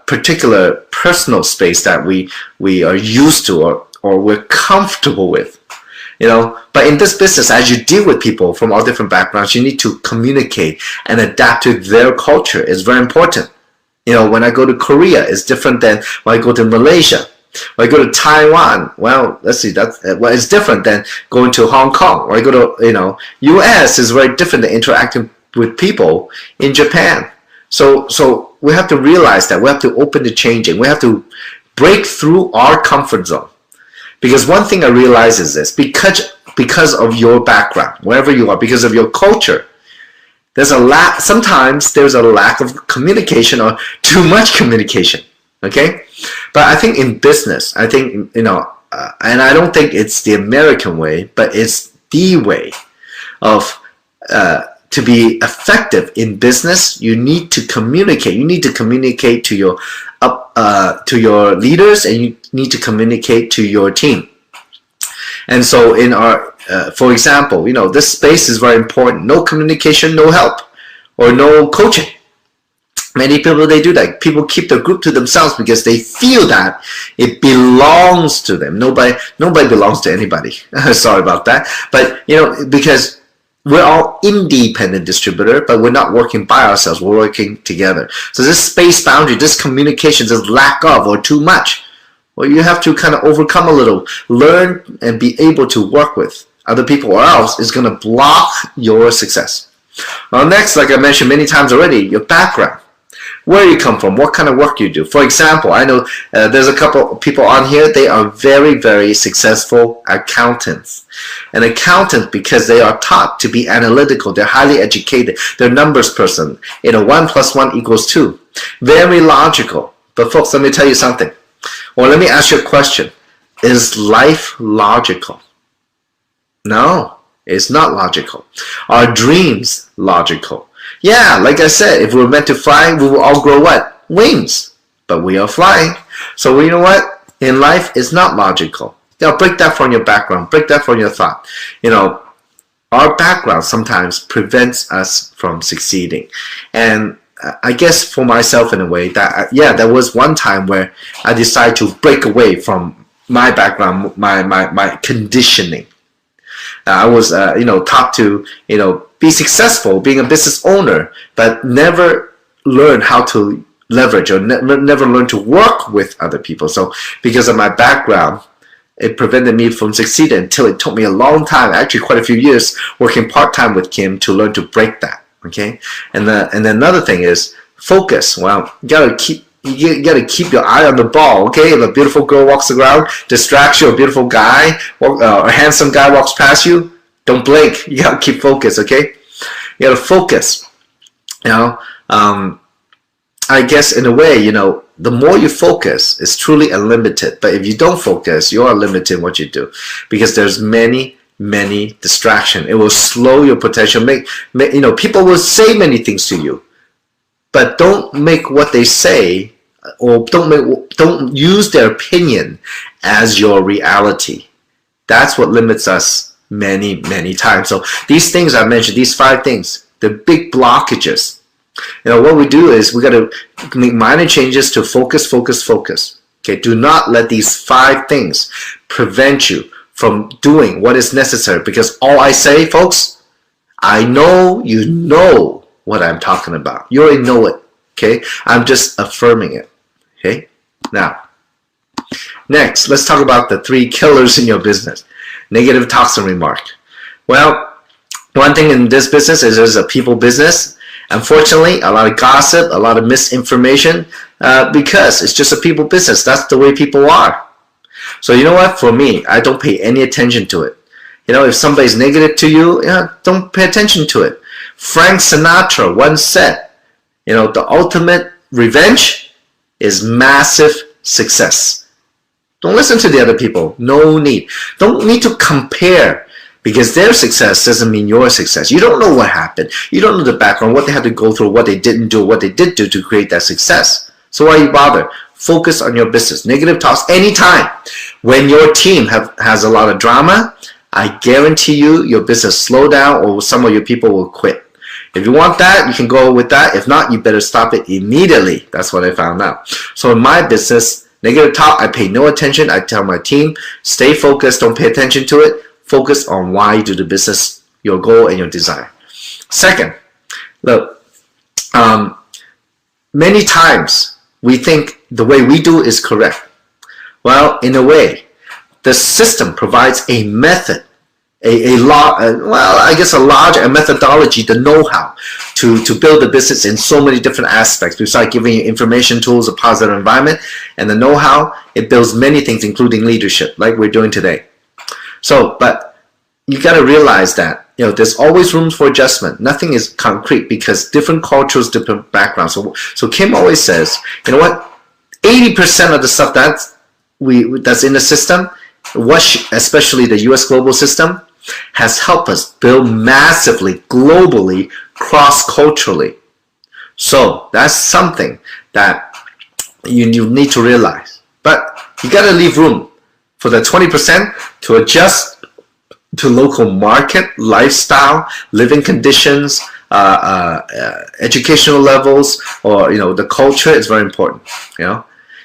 particular personal space that we are used to or we're comfortable with. But in this business, as you deal with people from all different backgrounds, you need to communicate and adapt to their culture. It's very important. When I go to Korea, it's different than when I go to Malaysia. When I go to Taiwan, well, let's see, it's different than going to Hong Kong. Or I go to, US is very different than interacting with people in Japan. So we have to realize that we have to open to changing. We have to break through our comfort zone. Because one thing I realize is this: because of your background, wherever you are, because of your culture, sometimes there's a lack of communication or too much communication. Okay, but I think in business, and I don't think it's the American way, but it's the way of to be effective in business. You need to communicate. You need to communicate to your leaders, and you need to communicate to your team. And so in our, for example, this space is very important. No communication, no help, or no coaching. Many people, they do that. People keep the group to themselves because they feel that it belongs to them. Nobody belongs to anybody. Sorry about that. But, because we're all independent distributor, but we're not working by ourselves. We're working together. So this space boundary, this communication, this lack of or too much, well, you have to kind of overcome a little, learn and be able to work with other people, or else it's going to block your success. Well, next, like I mentioned many times already, your background. Where you come from, what kind of work you do. For example, I know there's a couple of people on here, they are very, very successful accountants. An accountant, because they are taught to be analytical, they're highly educated, they're a numbers person. 1 + 1 = 2. Very logical. But folks, let me tell you something. Or let me ask you a question. Is life logical? No, it's not logical. Are dreams logical? Yeah, like I said, if we were meant to fly, we will all grow what? Wings. But we are flying. So you know what? In life, it's not logical. Break that from your background. Break that from your thought. Our background sometimes prevents us from succeeding. And I guess for myself in a way, that there was one time where I decided to break away from my background, my conditioning. I was, taught to, be successful, being a business owner, but never learn how to leverage or never learn to work with other people. So because of my background, it prevented me from succeeding until it took me a long time, actually quite a few years, working part-time with Kim to learn to break that. Okay, and then another thing is focus. Well, you gotta keep your eye on the ball. Okay, if a beautiful girl walks around, distracts you, a beautiful guy or a handsome guy walks past you, don't blink. You gotta keep focus. Okay, you gotta focus. I guess in a way, the more you focus, it's truly unlimited. But if you don't focus, you are limited in what you do, because there's many distractions. It will slow your potential. People will say many things to you, but don't make what they say, or don't use their opinion as your reality. That's what limits us many times. So these things I mentioned, these 5 things, the big blockages What we do is we got to make minor changes to focus, focus, focus. Okay, do not let these 5 things prevent you from doing what is necessary, because all I say, folks, I know you know what I'm talking about. You already know it. Okay, I'm just affirming it. Okay, now, next, let's talk about the 3 killers in your business. Negative talks and remark. Well, one thing in this business is there's a people business. Unfortunately, a lot of gossip, a lot of misinformation, because it's just a people business. That's the way people are. So you know what? For me, I don't pay any attention to it. If somebody's negative to you, don't pay attention to it. Frank Sinatra once said, the ultimate revenge is massive success. Don't listen to the other people. No need. Don't need to compare, because their success doesn't mean your success. You don't know what happened. You don't know the background, what they had to go through, what they didn't do, what they did do to create that success. So why you bother? Focus on your business. Negative talks anytime. When your team has a lot of drama, I guarantee you your business slow down, or some of your people will quit. If you want that, you can go with that. If not, you better stop it immediately. That's what I found out. So in my business, negative talk, I pay no attention. I tell my team, stay focused, don't pay attention to it. Focus on why you do the business, your goal, and your desire. Second, look, many times we think the way we do is correct. Well, in a way, the system provides a method, a large methodology, the know-how to build a business in so many different aspects. Besides giving you information, tools, a positive environment, and the know-how, it builds many things, including leadership, like we're doing today. So, but you got to realize that there's always room for adjustment. Nothing is concrete, because different cultures, different backgrounds. So Kim always says, you know what? 80% of the stuff that's in the system, especially the U.S. global system, has helped us build massively, globally, cross-culturally. So that's something that you need to realize. But you got to leave room for the 20% to adjust to local market, lifestyle, living conditions, educational levels, or the culture is very important. Now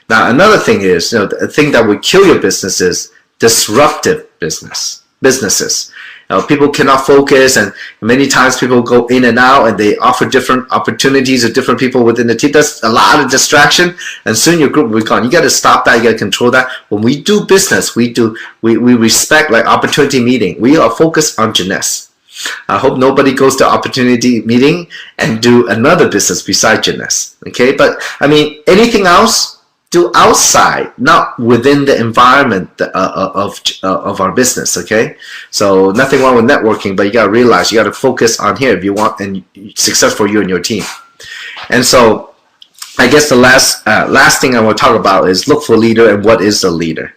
another thing is, the thing that would kill your business is disruptive businesses. People cannot focus, and many times people go in and out, and they offer different opportunities to different people within the team. That's a lot of distraction, and soon your group will be gone. You got to stop that. You got to control that. When we do business, we respect, like opportunity meeting. We are focused on Jeunesse. I hope nobody goes to opportunity meeting and do another business besides Jeunesse. Okay, but I mean, anything else, do outside, not within the environment of our business. Okay, so nothing wrong with networking, but you got to realize you got to focus on here if you want and success for you and your team. And so I guess the last thing I want to talk about is look for a leader and what is a leader.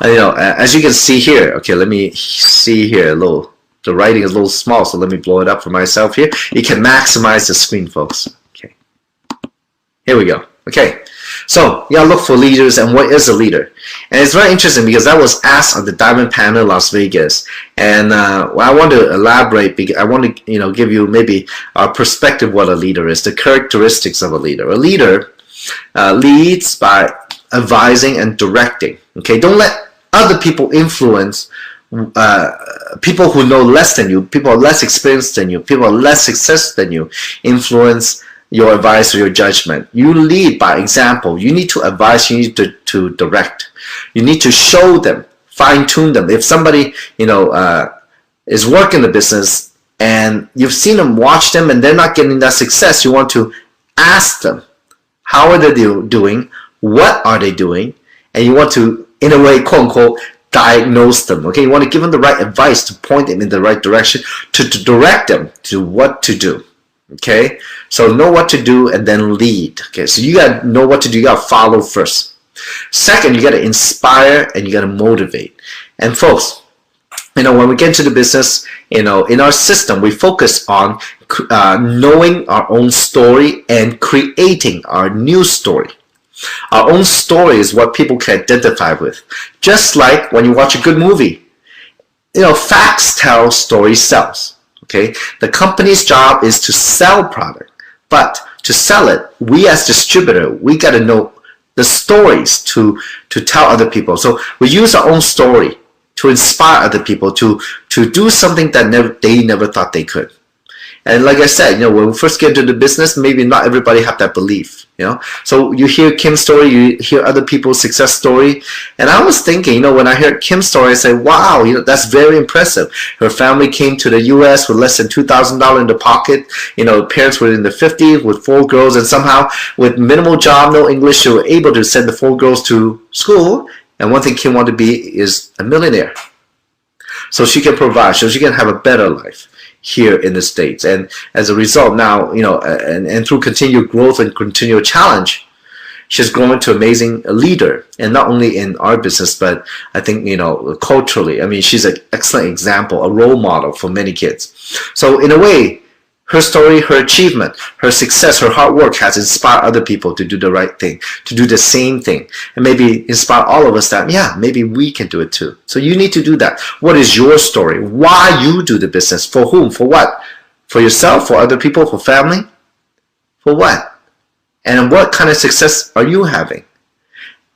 As you can see here, okay, let me see here the writing is a little small, so let me blow it up for myself here. You can maximize the screen, folks. Okay, here we go. Okay, so you gotta look for leaders and what is a leader. And it's very interesting because that was asked on the Diamond Panel Las Vegas. And I want to elaborate, because I want to give you maybe a perspective what a leader is, the characteristics of a leader. A leader leads by advising and directing. Okay, don't let other people influence people who know less than you, people are less experienced than you, people are less success than you, influence your advice or your judgment. You lead by example. You need to advise, you need to direct. You need to show them, fine-tune them. If somebody, is working the business and you've seen them, watch them, and they're not getting that success, you want to ask them, how are they doing? What are they doing? And you want to, in a way, quote-unquote, diagnose them. Okay, you want to give them the right advice, to point them in the right direction, to direct them to what to do. Okay, so know what to do and then lead. Okay, so you got to know what to do. You got to follow first. Second, you got to inspire and you got to motivate. And folks, when we get into the business, in our system, we focus on knowing our own story and creating our new story. Our own story is what people can identify with. Just like when you watch a good movie, facts tell, story sells. Okay, the company's job is to sell product, but to sell it, we as distributor, we got to know the stories to tell other people. So we use our own story to inspire other people to do something that they never thought they could. And like I said, when we first get into the business, maybe not everybody have that belief, So you hear Kim's story, you hear other people's success story. And I was thinking, when I heard Kim's story, I said, wow, that's very impressive. Her family came to the U.S. with less than $2,000 in the pocket. Parents were in the 50s with 4 girls, and somehow with minimal job, no English, they were able to send the 4 girls to school. And one thing Kim wanted to be is a millionaire. So she can provide, so she can have a better life here in the States. And as a result now, and through continued growth and continual challenge, she's grown into an amazing leader. And not only in our business, but I think, culturally, she's an excellent example, a role model for many kids. So in a way, her story, her achievement, her success, her hard work has inspired other people to do the right thing, to do the same thing, and maybe inspire all of us that, yeah, maybe we can do it too. So you need to do that. What is your story? Why you do the business? For whom? For what? For yourself? For other people? For family? For what? And what kind of success are you having?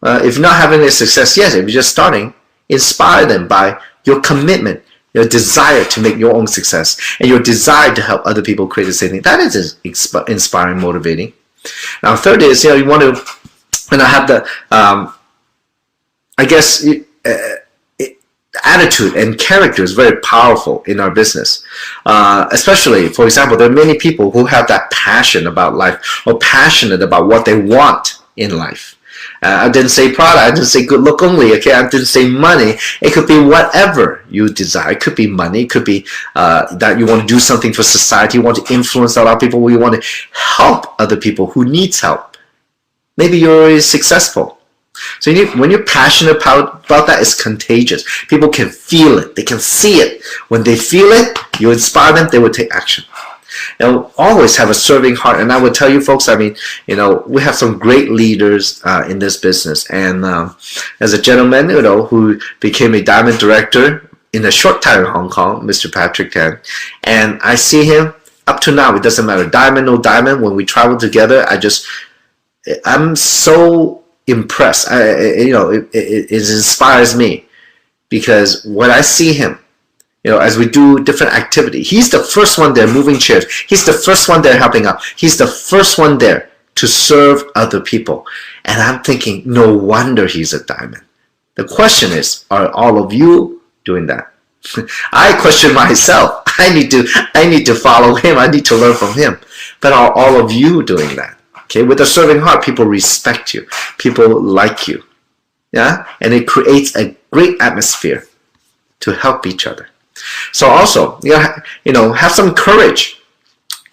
If you're not having a success, yes, if you're just starting, inspire them by your commitment, your desire to make your own success, and your desire to help other people create the same thing. That is inspiring, motivating. Now, third is, you want to, and I have the, attitude and character is very powerful in our business. Especially, for example, there are many people who have that passion about life or passionate about what they want in life. I didn't say product, I didn't say good look only, okay? I didn't say money. It could be whatever you desire. It could be money, it could be that you want to do something for society, you want to influence a lot of people, you want to help other people who needs help. Maybe you're already successful. So when you're passionate about that, it's contagious. People can feel it, they can see it. When they feel it, you inspire them, they will take action. Always have a serving heart. And I would tell you folks, we have some great leaders in this business. And as a gentleman, who became a diamond director in a short time in Hong Kong, Mr. Patrick Tan, and I see him up to now, it doesn't matter, diamond, no diamond, when we travel together, I'm so impressed. It inspires me, because when I see him, as we do different activity, he's the first one there moving chairs. He's the first one there helping out. He's the first one there to serve other people. And I'm thinking, no wonder he's a diamond. The question is, are all of you doing that? I question myself. I need to follow him. I need to learn from him. But are all of you doing that? Okay, with a serving heart, people respect you. People like you. Yeah? And it creates a great atmosphere to help each other. So also, have some courage.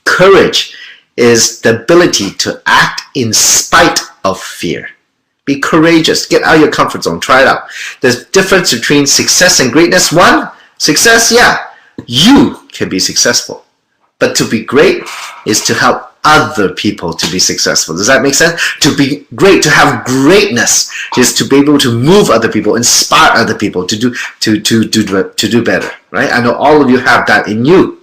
Courage is the ability to act in spite of fear. Be courageous. Get out of your comfort zone. Try it out. There's a difference between success and greatness. One, success, yeah, you can be successful. But to be great is to help other people to be successful. Does that make sense? To be great, to have greatness, is to be able to move other people, inspire other people to do better. Right? I know all of you have that in you.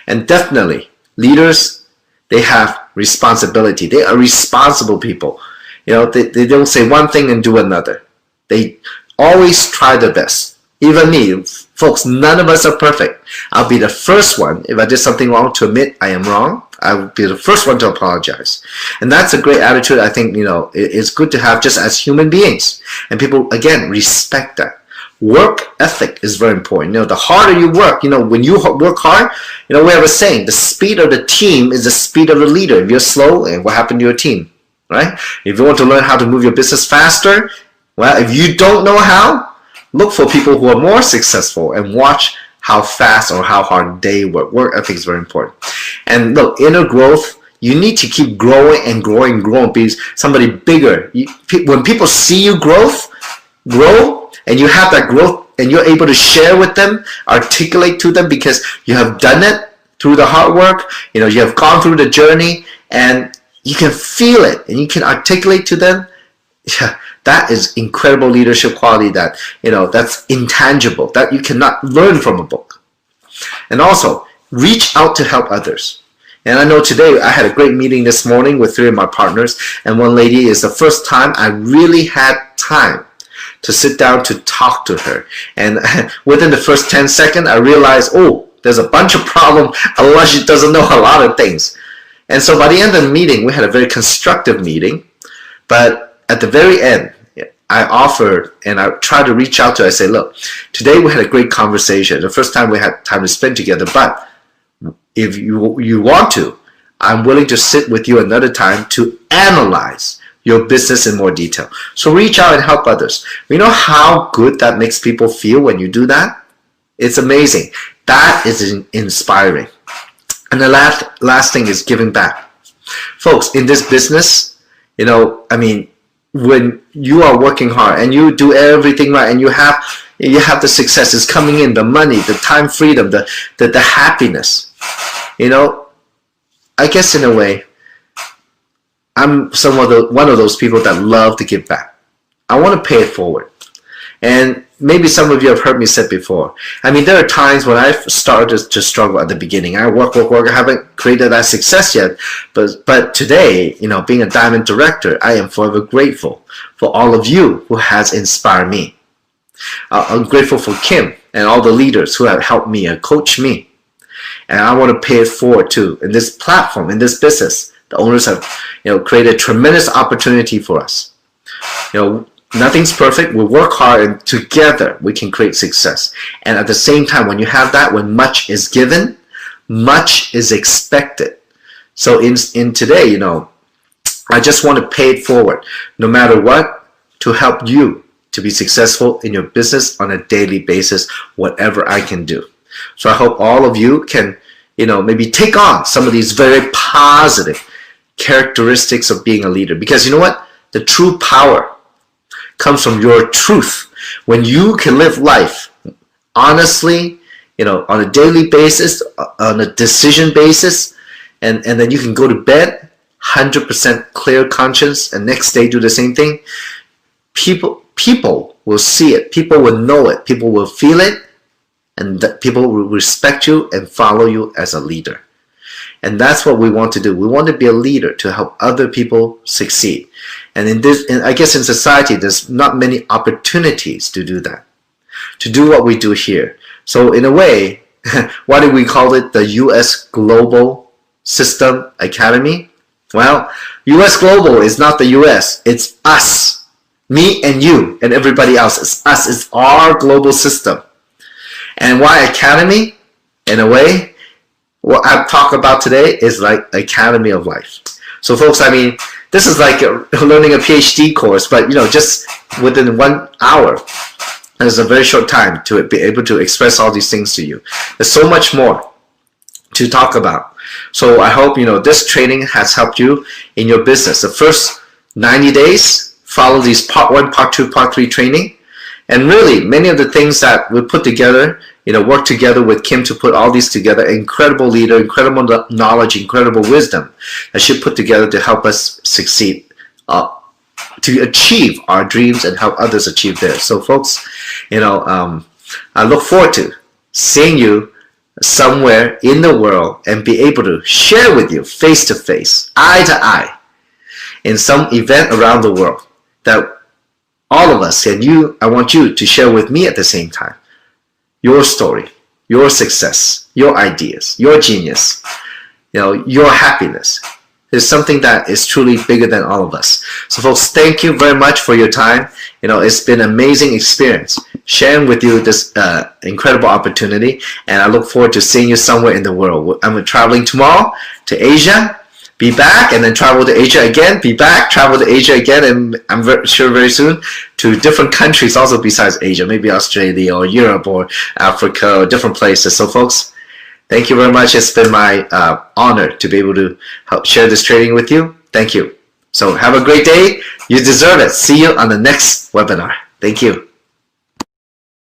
And definitely, leaders, they have responsibility. They are responsible people. They don't say one thing and do another. They always try their best. Even me, folks, none of us are perfect. I'll be the first one, if I did something wrong, to admit I am wrong. I will be the first one to apologize. And that's a great attitude. I think, it's good to have just as human beings. And people, again, respect that. Work ethic is very important. The harder you work, when you work hard, we have a saying, the speed of the team is the speed of the leader. If you're slow, and what happened to your team, right? If you want to learn how to move your business faster, well, if you don't know how, look for people who are more successful and watch how fast or how hard they work. Work ethic is very important. And look, inner growth, you need to keep growing and growing and growing. Be somebody bigger. When people see you grow, and you have that growth and you're able to share with them, articulate to them because you have done it through the hard work, you have gone through the journey and you can feel it and you can articulate to them. Yeah, that is incredible leadership quality that, that's intangible, that you cannot learn from a book. And also, reach out to help others. And I know today I had a great meeting this morning with 3 of my partners, and one lady is the first time I really had time to sit down to talk to her. And within the first 10 seconds, I realized, oh, there's a bunch of problems, otherwise she doesn't know a lot of things. And so by the end of the meeting, we had a very constructive meeting. But at the very end, I offered and I tried to reach out to her. I say, look, today we had a great conversation. The first time we had time to spend together. But if you want to, I'm willing to sit with you another time to analyze your business in more detail. So reach out and help others. You know how good that makes people feel when you do that? It's amazing. That is inspiring. And the last thing is giving back. Folks, in this business, you know, I mean, when you are working hard and you do everything right and you have the successes coming in, the money, the time freedom, the happiness, you know, I guess in a way, I'm one of those people that love to give back. I want to pay it forward. And maybe some of you have heard me say before. I mean, there are times when I started to struggle at the beginning. I work. I haven't created that success yet. But today, you know, being a diamond director, I am forever grateful for all of you who has inspired me. I'm grateful for Kim and all the leaders who have helped me and coached me. And I want to pay it forward too. In this platform, in this business, the owners have, you know, created tremendous opportunity for us. You know, nothing's perfect. We work hard, and together we can create success. And at the same time, when you have that, when much is given, much is expected. So in today, you know, I just want to pay it forward, no matter what, to help you to be successful in your business on a daily basis, whatever I can do. So I hope all of you can, you know, maybe take on some of these very positive characteristics of being a leader. Because you know what? The true power comes from your truth. When you can live life honestly, you know, on a daily basis, on a decision basis, and then you can go to bed 100% clear conscience and next day do the same thing, people will see it, people will know it, people will feel it, and people will respect you and follow you as a leader. And that's what we want to do. We want to be a leader to help other people succeed. And I guess in society, there's not many opportunities to do that, to do what we do here. So in a way, why do we call it the U.S. Global System Academy? Well, U.S. Global is not the U.S. It's us, me and you and everybody else. It's us. It's our global system. And why Academy? In a way, what I've talked about today is like Academy of Life. So folks, I mean, this is like learning a PhD course, but you know, just within 1 hour. It's a very short time to be able to express all these things to you. There's so much more to talk about. So I hope, you know, this training has helped you in your business. The first 90 days, follow these part 1, part 2, part 3 training. And really, many of the things that we put together, you know, work together with Kim to put all these together. Incredible leader, incredible knowledge, incredible wisdom that she put together to help us succeed, to achieve our dreams and help others achieve theirs. So folks, you know, I look forward to seeing you somewhere in the world and be able to share with you face to face, eye to eye, in some event around the world that all of us and you, I want you to share with me at the same time. Your story, your success, your ideas, your genius, you know, your happiness is something that is truly bigger than all of us. So folks, thank you very much for your time. You know, it's been an amazing experience sharing with you this incredible opportunity, and I look forward to seeing you somewhere in the world. I'm traveling tomorrow to Asia, be back, and then travel to Asia again, be back, travel to Asia again, and I'm sure very soon to different countries also besides Asia, maybe Australia or Europe or Africa or different places. So folks, thank you very much. It's been my honor to be able to help share this training with you. Thank you. So have a great day. You deserve it. See you on the next webinar. Thank you.